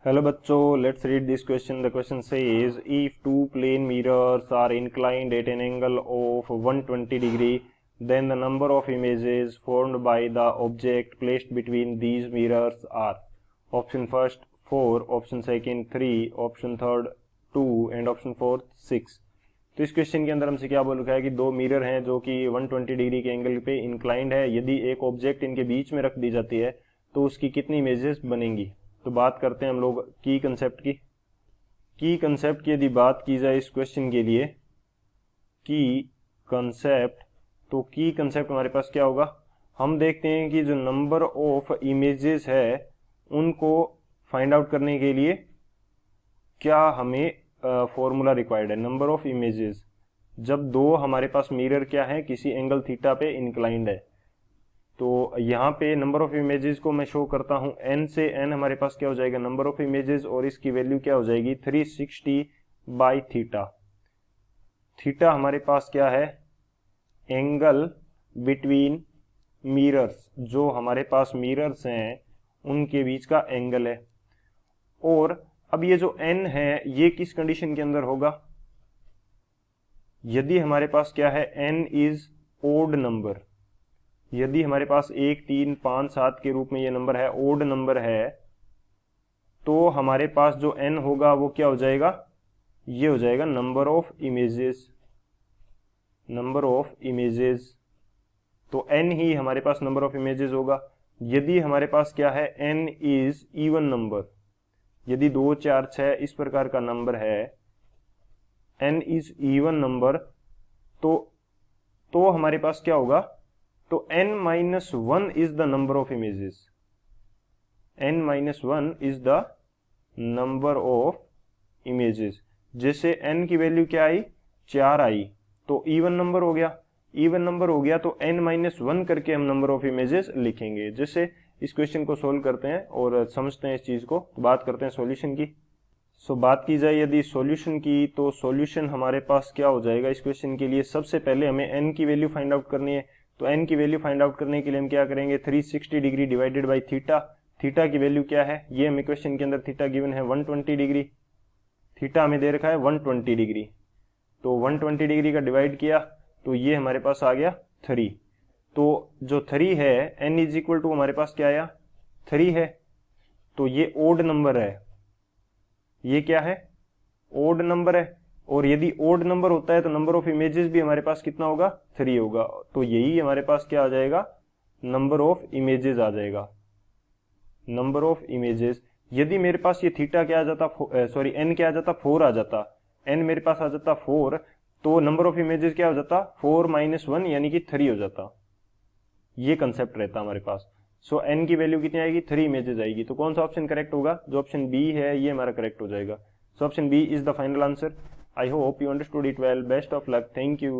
Hello बच्चों, let's read this question. The question says if two plane mirrors are inclined at an angle of 120 degree, then the number of images formed by the object placed between these mirrors are option first 4, option second 3, option third 2 and option fourth 6. तो इस question के अंदर हमसे क्या बोल रखा है कि दो मिरर हैं जो कि 120 डिग्री के एंगल पे इंक्लाइंड है। यदि एक ऑब्जेक्ट इनके बीच में रख दी जाती है तो उसकी कितनी इमेजेस बनेंगी। तो बात करते हैं हम लोग की कंसेप्ट की यदि बात की जाए इस क्वेश्चन के लिए की कंसेप्ट, तो की कंसेप्ट हमारे पास क्या होगा। हम देखते हैं कि जो नंबर ऑफ इमेजेस है उनको फाइंड आउट करने के लिए क्या हमें फॉर्मूला रिक्वायर्ड है। नंबर ऑफ इमेजेस, जब दो हमारे पास मिरर क्या है किसी एंगल थीटा पे इंक्लाइंड है, तो यहाँ पे नंबर ऑफ इमेजेस को मैं शो करता हूँ n से n हमारे पास क्या हो जाएगा नंबर ऑफ इमेजेस, और इसकी वैल्यू क्या हो जाएगी 360 बाई थीटा। थीटा हमारे पास क्या है एंगल बिटवीन मिरर्स, जो हमारे पास मिरर्स हैं उनके बीच का एंगल है। और अब ये जो n है ये किस कंडीशन के अंदर होगा, यदि हमारे पास क्या है n इज ओड नंबर, यदि हमारे पास 1 3 5 7 के रूप में ये नंबर है ओड नंबर है, तो हमारे पास जो n होगा वो क्या हो जाएगा, ये हो जाएगा नंबर ऑफ इमेजेस। तो n ही हमारे पास नंबर ऑफ इमेजेस होगा। यदि हमारे पास क्या है n इज इवन नंबर, यदि 2 4 6 इस प्रकार का नंबर है, n इज इवन नंबर, तो हमारे पास क्या होगा, तो n-1 is the number of images, n-1 is the number of images. जैसे n की वैल्यू क्या आई 4 आई, तो इवन नंबर हो गया, तो n-1 करके हम नंबर ऑफ इमेजेस लिखेंगे। जैसे इस क्वेश्चन को सोल्व करते हैं और समझते हैं इस चीज को, तो बात करते हैं सॉल्यूशन की। बात की जाए यदि सॉल्यूशन की, तो सॉल्यूशन हमारे पास क्या हो जाएगा इस क्वेश्चन के लिए। सबसे पहले हमें n की वैल्यू फाइंड आउट करनी है, तो n की वैल्यू फाइंड आउट करने के लिए हम क्या करेंगे 360 degree divided by theta. Theta की वैल्यू क्या है, ये हमें क्वेश्चन के अंदर थीटा गिवन है 120 डिग्री, थीटा हमें दे रखा है 120 डिग्री, तो 120 डिग्री का डिवाइड किया तो ये हमारे पास आ गया 3। तो जो 3 है n इज इक्वल टू हमारे पास क्या आया 3 है, तो ये ओड नंबर है, ये क्या है ओड नंबर है। और यदि ओड नंबर होता है तो नंबर ऑफ इमेजेस भी हमारे पास कितना होगा 3 होगा, तो यही हमारे पास क्या आ जाएगा नंबर ऑफ इमेजेस आ जाएगा, नंबर ऑफ इमेजेस। यदि मेरे पास ये थीटा क्या आ जाता n क्या आ जाता 4 आ जाता, n मेरे पास आ जाता 4, तो नंबर ऑफ इमेजेस क्या हो जाता 4 - 1 यानी कि 3 हो जाता। ये कंसेप्ट रहता हमारे पास। सो n की वैल्यू कितनी आएगी 3 इमेजेस आएगी। तो कौन सा ऑप्शन करेक्ट होगा, जो ऑप्शन बी है ये हमारा करेक्ट हो जाएगा। So option B is the final answer. I hope you understood it well. Best of luck. Thank you.